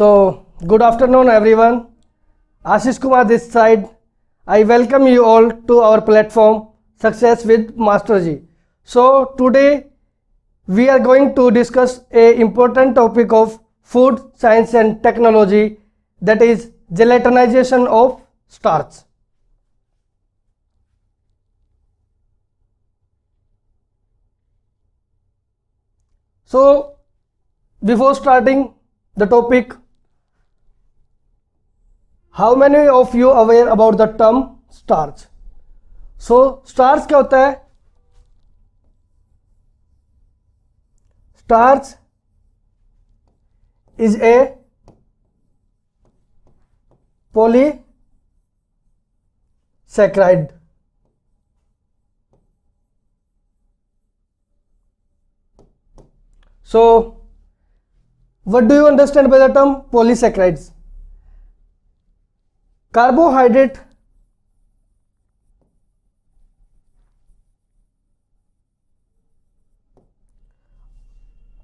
Good afternoon, everyone. Ashish Kumar this side. I welcome you all to our platform Success with Master Ji. So, today we are going to discuss a important topic of food science and technology, that is gelatinization of starch. So, before starting the topic, how many of you aware about the term starch? So starch क्या होता है? Starch is a polysaccharide. So what do you understand by the term polysaccharides? Carbohydrate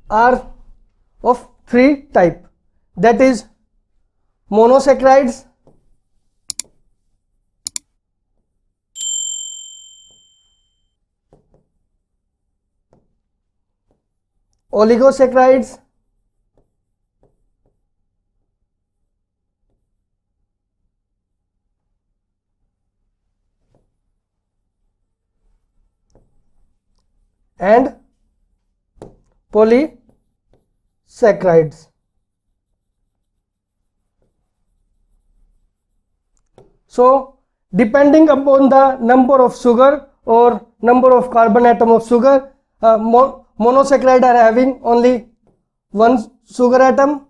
are of three type, that is monosaccharides, oligosaccharides, and polysaccharides. So depending upon the number of sugar or number of carbon atom of sugar, monosaccharide are having only one sugar atom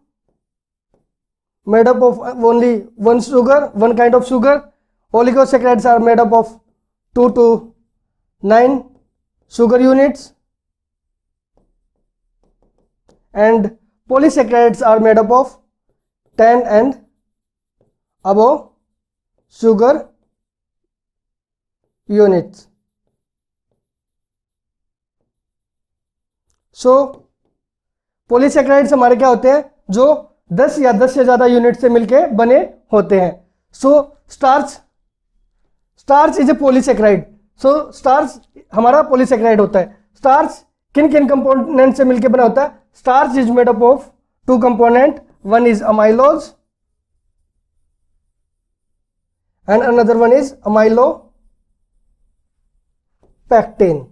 made up of only one sugar, one kind of sugar. Oligosaccharides are made up of 2 to 9 sugar units, and polysaccharides are made up of 10 and above sugar units. So polysaccharides हमारे क्या होते हैं, जो 10 या 10 से ज़्यादा unit से मिलके बने होते हैं. So starch is a polysaccharide. So starch हमारा पॉलीसैकेराइड होता है. स्टार्च किन किन कंपोनेंट से मिलके बना होता है? Starch is made up of two component, one is amylose and another one is amylopectin.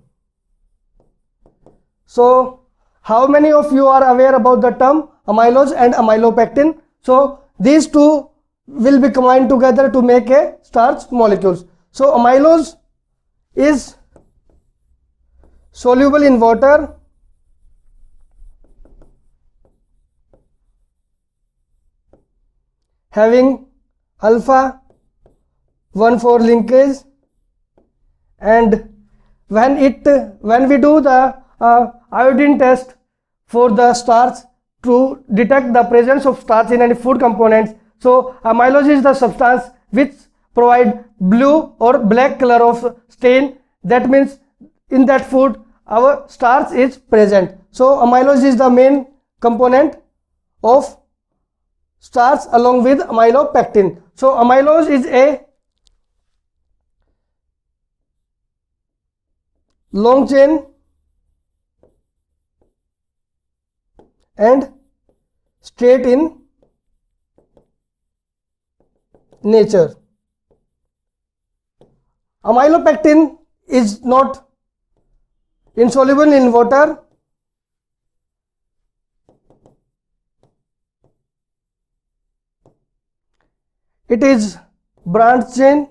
So how many of you are aware about the term amylose and amylopectin? So these two will be combined together to make a starch molecules. So amylose is soluble in water, having alpha 1,4 linkage, and when we do the iodine test for the starch to detect the presence of starch in any food components, so amylose is the substance which provide blue or black color of stain. That means in that food our starch is present. So amylose is the main component of starch along with amylopectin. So amylose is a long chain and straight in nature. Amylopectin is not insoluble in water. It is branch chain.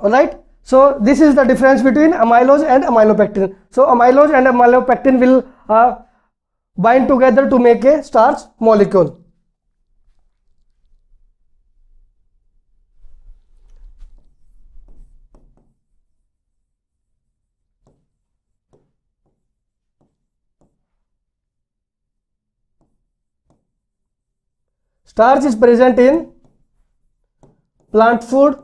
Alright, so this is the difference between amylose and amylopectin. So amylose and amylopectin will bind together to make a starch molecule. Starch is present in plant food,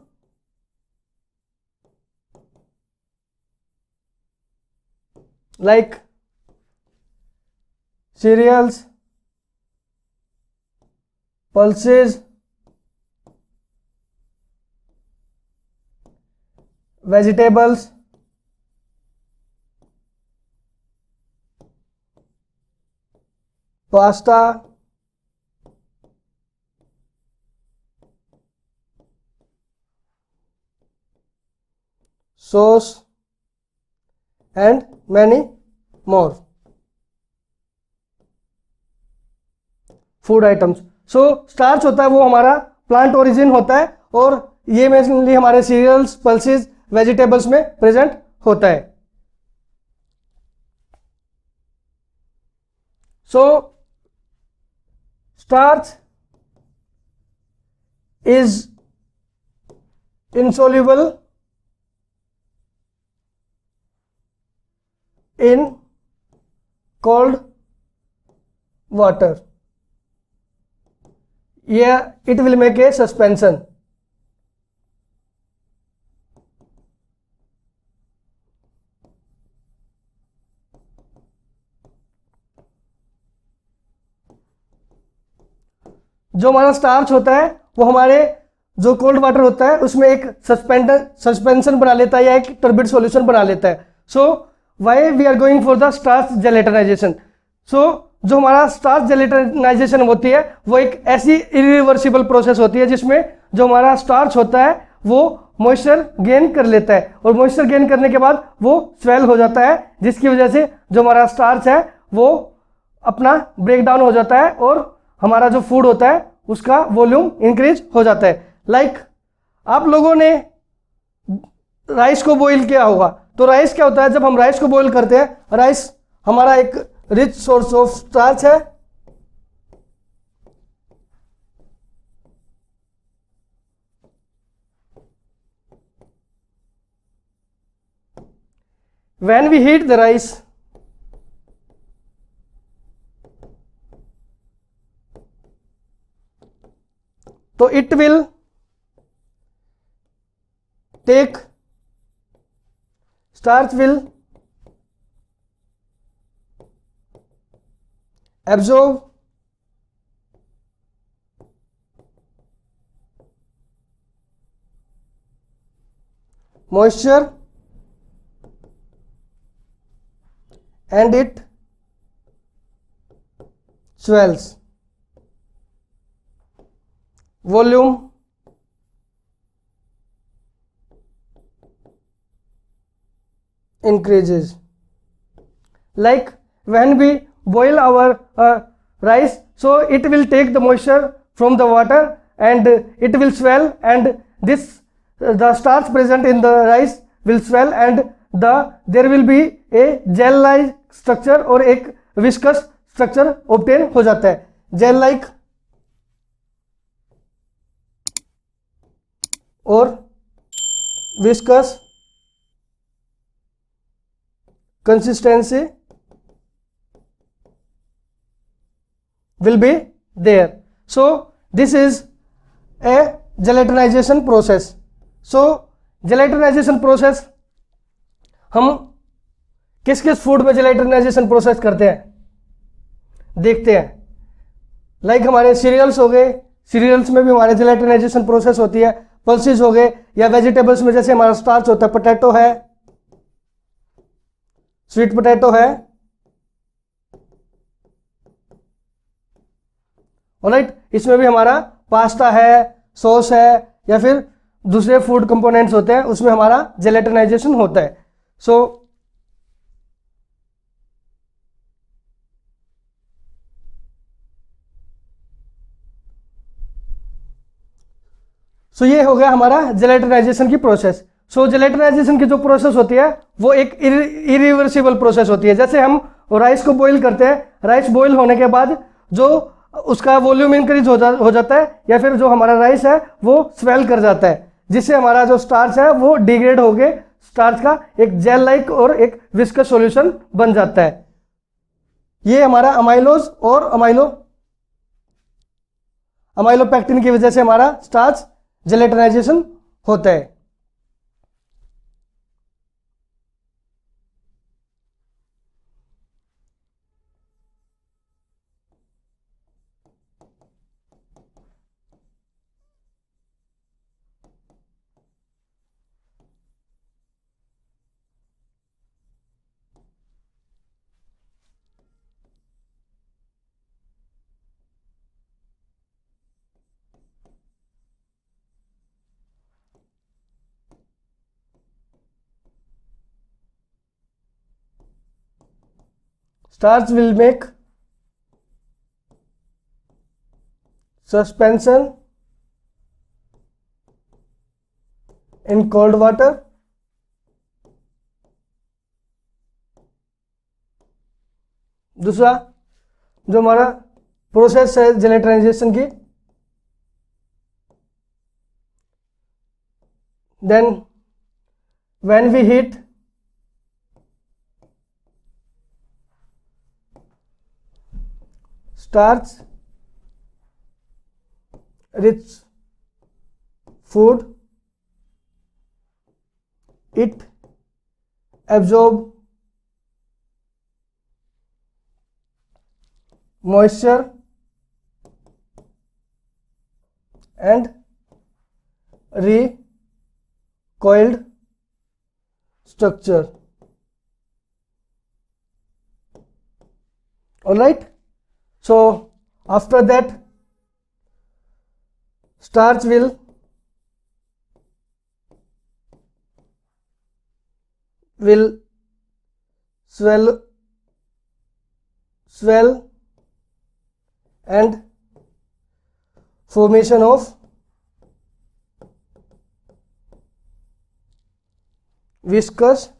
like cereals, pulses, vegetables, pasta, sauce and many more food items. So starch होता है वो हमारा plant origin होता है और ये mainly हमारे cereals, pulses, vegetables में प्रेजेंट होता है. So starch is insoluble in cold water. Yeah, it will make a suspension. जो हमारा स्टार्च होता है वो हमारे जो कोल्ड वाटर होता है उसमें एक सस्पेंशन बना लेता है या एक टर्बिड सॉल्यूशन बना लेता है. So why we are going for the starch gelatinization. So जो हमारा स्टार्च जेलेटनाइजेशन होती है वो एक ऐसी इरिवर्सिबल प्रोसेस होती है जिसमें जो हमारा स्टार्च होता है वो मॉइस्चर गेन कर लेता है और मॉइस्चर गेन करने के बाद वो स्वेल हो जाता है, जिसकी वजह से जो हमारा स्टार्च है वो अपना ब्रेक डाउन हो जाता है और हमारा जो फूड होता है उसका वॉल्यूम इंक्रीज हो जाता है. लाइक आप लोगों ने राइस को बॉईल किया होगा, तो राइस क्या होता है, जब हम राइस को बॉईल करते हैं, राइस हमारा एक रिच सोर्स ऑफ स्टार्च है. When we heat the rice, so it will take, starch will absorb moisture and it swells. Volume increases. Like when we boil our rice, so it will take the moisture from the water and it will swell, and this the starch present in the rice will swell and there will be a gel like structure और एक viscous structure obtain हो जाता है. gel like और viscous consistency will be there. So this is a gelatinization process. So gelatinization process हम किस किस food में जेलेटनाइजेशन प्रोसेस करते हैं देखते हैं. लाइक हमारे सीरियल्स हो गए, सीरियल्स में भी हमारे जेलेटनाइजेशन प्रोसेस होती है. पल्सेस हो गए या वेजिटेबल्स में जैसे हमारा स्टार्च होता है, पोटैटो है, स्वीट पोटैटो है, ऑलराइट. इसमें भी हमारा पास्ता है, सॉस है या फिर दूसरे फूड कंपोनेंट्स होते हैं, उसमें हमारा जेलेटनाइजेशन होता है. सो ये हो गया हमारा जेलेटनाइजेशन की प्रोसेस. सो जेलेटनाइजेशन की जो प्रोसेस होती है वो एक इरिवर्सिबल प्रोसेस होती है. जैसे हम राइस को बॉईल करते हैं, राइस बॉईल होने के बाद जो उसका वॉल्यूम इंक्रीज हो जाता है या फिर जो हमारा राइस है वो स्वेल कर जाता है, जिससे हमारा जो स्टार्च है वो डिग्रेड हो गए स्टार्च का एक जेल लाइक और एक विस्कस सॉल्यूशन बन जाता है. ये हमारा अमाइलोज और अमाइलोपेक्टिन की वजह से हमारा स्टार्च जेलेटनाइजेशन होता है. starch will make suspension in cold water. दूसरा जो हमारा प्रोसेस है जेलेटिनाइजेशन की, then when we heat starch rich food, it absorb moisture and recoiled structure. All right, so after that starch will swell and formation of viscous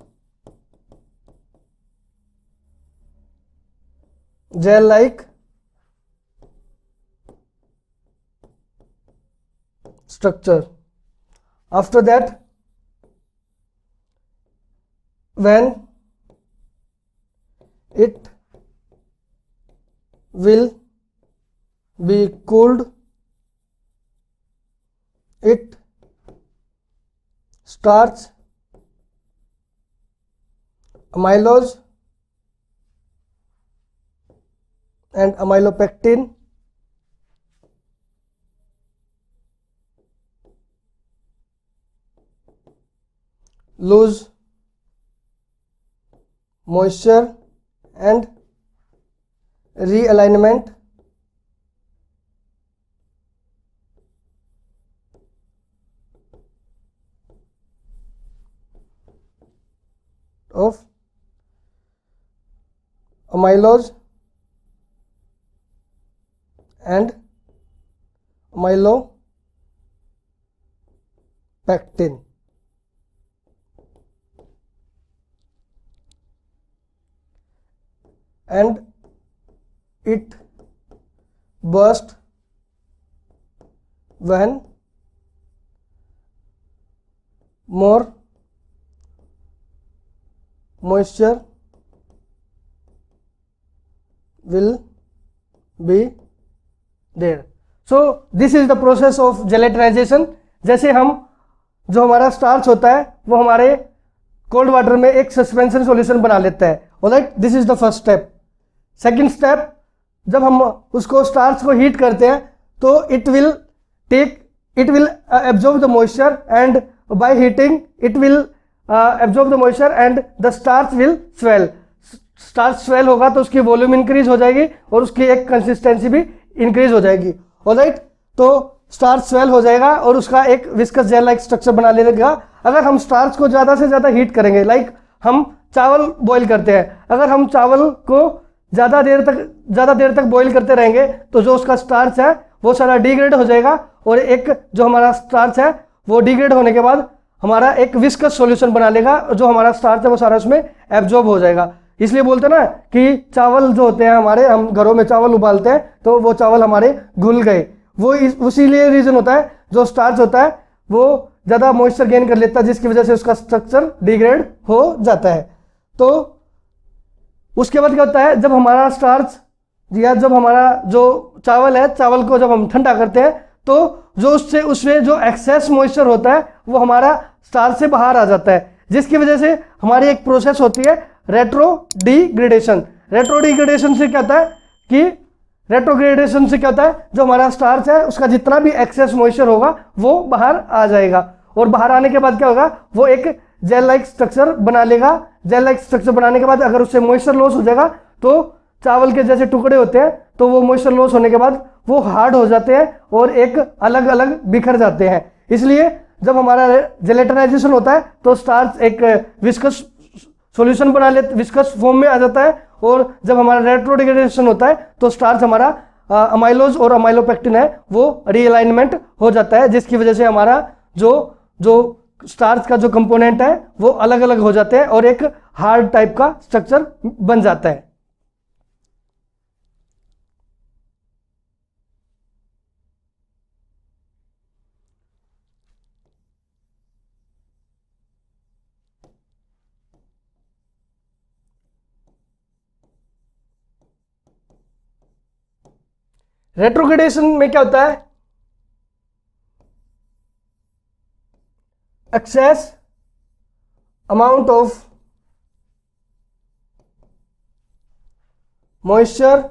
gel like structure. After that, when it will be cooled, it starch, amylose and amylopectin lose moisture and realignment of amylose and amylopectin. And it burst when more moisture will be there. So this is the process of gelatinization. जैसे हम जो हमारा starch होता है वो हमारे cold water में एक सस्पेंशन सॉल्यूशन बना लेता है. Alright, this is the first step. Second step, जब हम उसको स्टार्च को हीट करते हैं तो it will absorb the moisture and by heating it will absorb the moisture and the starch will swell. Starch swell होगा तो उसकी वॉल्यूम इंक्रीज हो जाएगी और उसकी एक कंसिस्टेंसी भी इंक्रीज हो जाएगी. ऑलराइट, तो स्टार्च स्वेल हो जाएगा और उसका एक विस्कस जेल लाइक स्ट्रक्चर बना लेगा. अगर हम स्टार्च को ज़्यादा से ज़्यादा हीट करेंगे, लाइक हम चावल बॉईल करते हैं, अगर हम चावल को ज़्यादा देर तक बॉईल करते रहेंगे तो जो उसका स्टार्च है वो सारा डिग्रेड हो जाएगा और एक जो हमारा स्टार्च है वो डिग्रेड होने के बाद हमारा एक विस्कस सॉल्यूशन बना लेगा. जो हमारा स्टार्च है वो सारा उसमें एब्जॉर्ब हो जाएगा. इसलिए बोलते हैं ना कि चावल जो होते हैं हमारे, हम घरों में चावल उबालते हैं तो वो चावल हमारे घुल गए. वो उसीलिए रीज़न होता है, जो स्टार्च होता है वो ज़्यादा मॉइस्चर गेन कर लेता है जिसकी वजह से उसका स्ट्रक्चर डिग्रेड हो जाता है. तो उसके बाद क्या होता है, जब हमारा स्टार्च या जब हमारा जो चावल है, चावल को जब हम ठंडा करते हैं तो जो उसमें जो एक्सेस मॉइस्चर होता है वो हमारा स्टार्च से बाहर आ जाता है, जिसकी वजह से हमारी एक प्रोसेस होती है रेट्रो डिग्रेडेशन. रेट्रो डिग्रेडेशन से क्या होता है कि रेट्रोग्रेडेशन से क्या होता है, जो हमारा स्टार्च है उसका जितना भी एक्सेस मॉइस्चर होगा वो बाहर आ जाएगा और बाहर आने के बाद क्या होगा, वो एक जेल लाइक स्ट्रक्चर बना लेगा. जेल लाइक स्ट्रक्चर बनाने के बाद अगर उससे मॉइस्चर लॉस हो जाएगा तो चावल के जैसे टुकड़े होते हैं तो वो मॉइस्चर लॉस होने के बाद वो हार्ड हो जाते हैं और एक अलग अलग बिखर जाते हैं. इसलिए जब हमारा जेलेटिनाइजेशन होता है तो स्टार्च एक विस्कस सॉल्यूशन बना लेते, विस्कस फॉर्म में आ जाता है और जब हमारा रेट्रोडिग्रेडेशन होता है तो स्टार्च हमारा अमाइलोज और अमाइलोपेक्टिन है वो रीअलाइनमेंट हो जाता है, जिसकी वजह से हमारा जो जो स्टार्च का जो कंपोनेंट है वो अलग अलग हो जाते हैं और एक हार्ड टाइप का स्ट्रक्चर बन जाता है। रेट्रोग्रेडेशन में क्या होता है, excess amount of moisture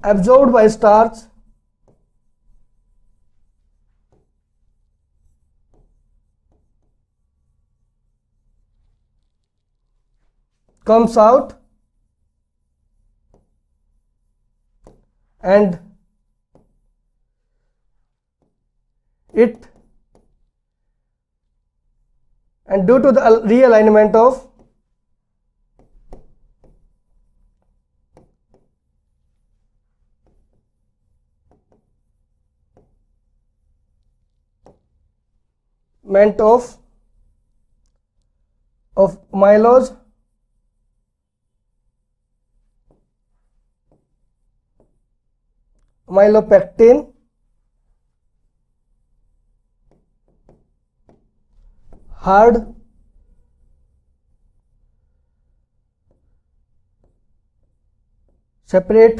absorbed by starch comes out and due to the realignment of amylose amylopectin hard separate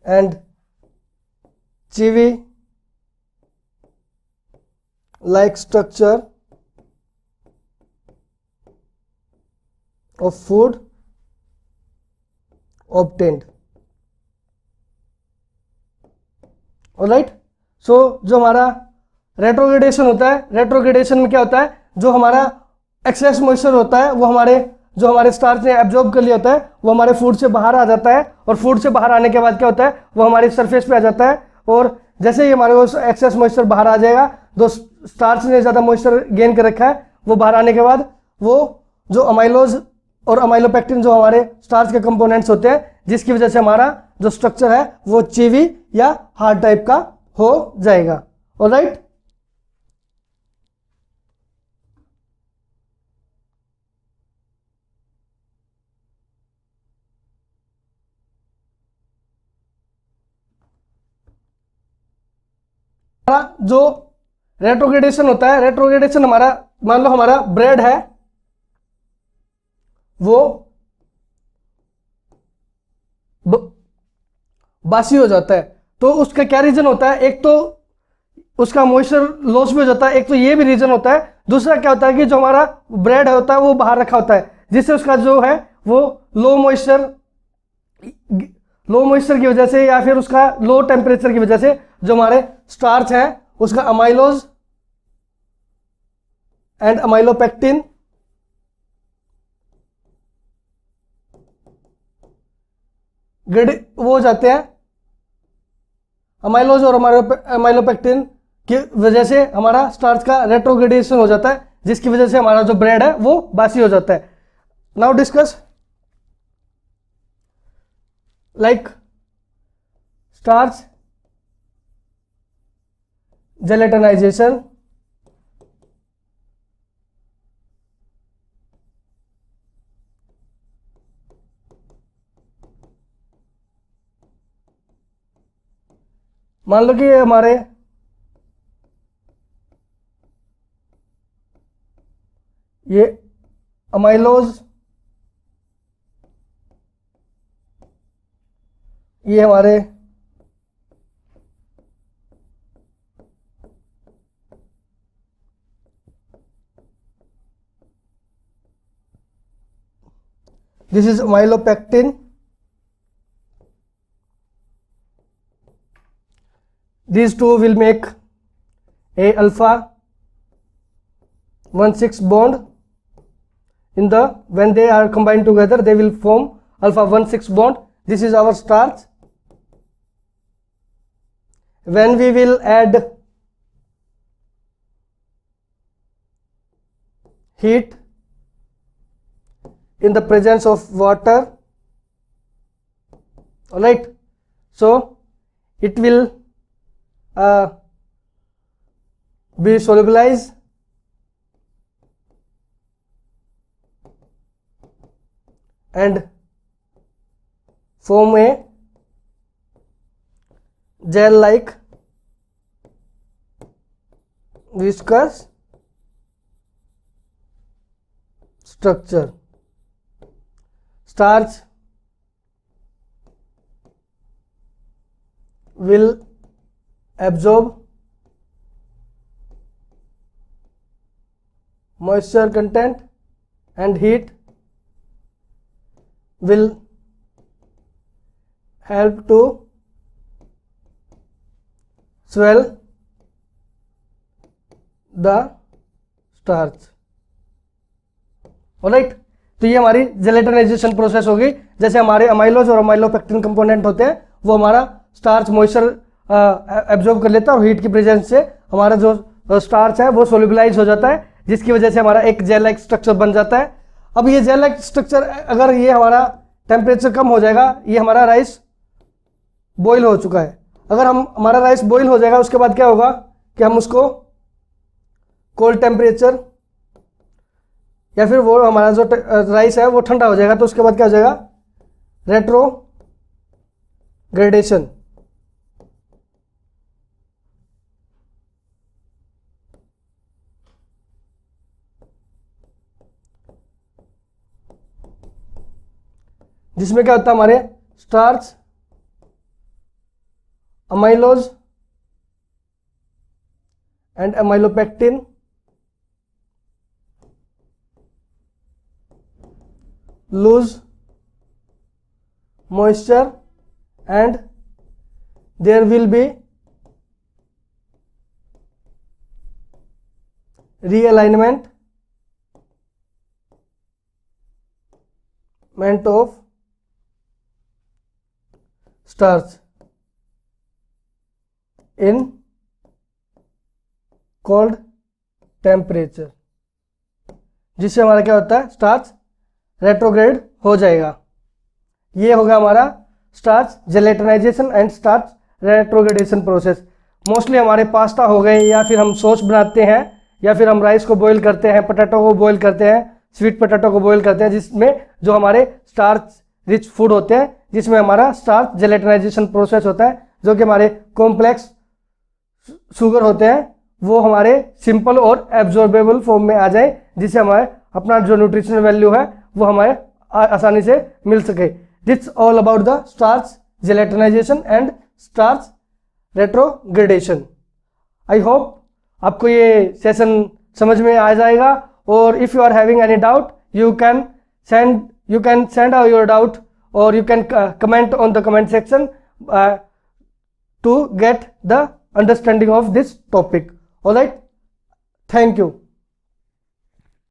and chewy like structure of food obtained. Alright, so जो हमारा रेट्रोग्रेडेशन होता है, रेट्रोग्रेडेशन में क्या होता है, जो हमारा एक्सेस मॉइस्चर होता है वो जो हमारे स्टार्च ने एब्जॉर्ब कर लिया होता है वो हमारे फूड से बाहर आ जाता है, और फूड से बाहर आने के बाद क्या होता है वो हमारी सरफेस पे आ जाता है, और जैसे ही हमारे को एक्सेस मॉइस्चर बाहर आ जाएगा, जो स्टार्च ने ज़्यादा मॉइस्चर गेन कर रखा है वो बाहर आने के बाद वो जो अमाइलोज और अमाइलोपेक्टिन जो हमारे स्टार्च के कंपोनेंट्स होते हैं, जिसकी वजह से हमारा जो स्ट्रक्चर है वो चीवी या हार्ड टाइप का हो जाएगा। ऑलराइट, जो रेट्रोग्रेडेशन होता है, रेट्रोग्रेडेशन हमारा, मान लो हमारा ब्रेड है वो बासी हो जाता है, तो उसका क्या रीजन होता है, एक तो उसका मॉइस्चर लॉस भी हो जाता है, एक तो ये भी रीजन होता है, दूसरा क्या होता है कि जो हमारा ब्रेड होता है वो बाहर रखा होता है, जिससे उसका जो है वो लो मॉइस्चर की वजह से या फिर उसका लो टेम्परेचर की वजह से जो हमारे स्टार्च है उसका अमाइलोज एंड अमाइलोपेक्टिन वो हो जाते हैं, अमाइलोज और अमाइलोपेक्टिन की वजह से हमारा स्टार्च का रेट्रोग्रेडेशन हो जाता है, जिसकी वजह से हमारा जो ब्रेड है वो बासी हो जाता है। नाउ डिस्कस लाइक स्टार्च जेलेटिनाइजेशन, मान लो कि ये हमारे ये अमाइलोज, ये हमारे this is amylopectin, these two will make a alpha 1,6 bond in the, when they are combined together they will form alpha 1,6 bond. This is our starch. When we will add heat in the presence of water. All right, so it will be solubilized and form a gel like viscous structure. Starch will absorb moisture content and heat will help to swell the starch. Alright, तो ये हमारी जेलेटिनाइजेशन process होगी. जैसे हमारे amylose और amylopectin component होते हैं, वो हमारा स्टार्च मॉइस्चर एब्जॉर्ब कर लेता है और हीट की प्रेजेंस से हमारा जो स्टार्च है वो सोल्यूबलाइज हो जाता है, जिसकी वजह से हमारा एक जेल लाइक स्ट्रक्चर बन जाता है. अब ये जेल लाइक स्ट्रक्चर अगर ये हमारा टेम्परेचर कम हो जाएगा, ये हमारा राइस बॉईल हो चुका है. अगर हमारा राइस बॉईल हो जाएगा, उसके बाद क्या होगा कि हम उसको कोल्ड टेम्परेचर या फिर वो हमारा जो राइस है वो ठंडा हो जाएगा, तो उसके बाद क्या हो जाएगा, रेट्रोग्रेडेशन. जिसमें क्या होता है, हमारे starch, amylose and amylopectin lose moisture and there will be realignment of starch in cold temperature, जिससे हमारा क्या होता है, स्टार्च रेट्रोग्रेड हो जाएगा. ये होगा हमारा starch gelatinization and starch retrogradation process. Mostly हमारे पास्ता हो गए, या फिर हम सॉस बनाते हैं, या फिर हम राइस को बॉईल करते हैं, पोटैटो को बॉईल करते हैं, स्वीट पोटैटो को बॉईल करते हैं, जिसमें जो हमारे स्टार्च रिच फूड होते हैं, जिसमें हमारा स्टार्च जेलेटिनाइजेशन प्रोसेस होता है, जो कि हमारे कॉम्प्लेक्स शुगर होते हैं वो हमारे सिंपल और एब्जॉर्बेबल फॉर्म में आ जाए, जिससे हमारे अपना जो न्यूट्रिशनल वैल्यू है वो हमारे आसानी से मिल सके. That's all about the starch gelatinization and starch retrogradation. I hope आपको ये सेशन समझ में आ जाएगा, और if you are having any doubt you can send out your doubt, और you can comment on the comment section to get the understanding of this topic. All right, thank you.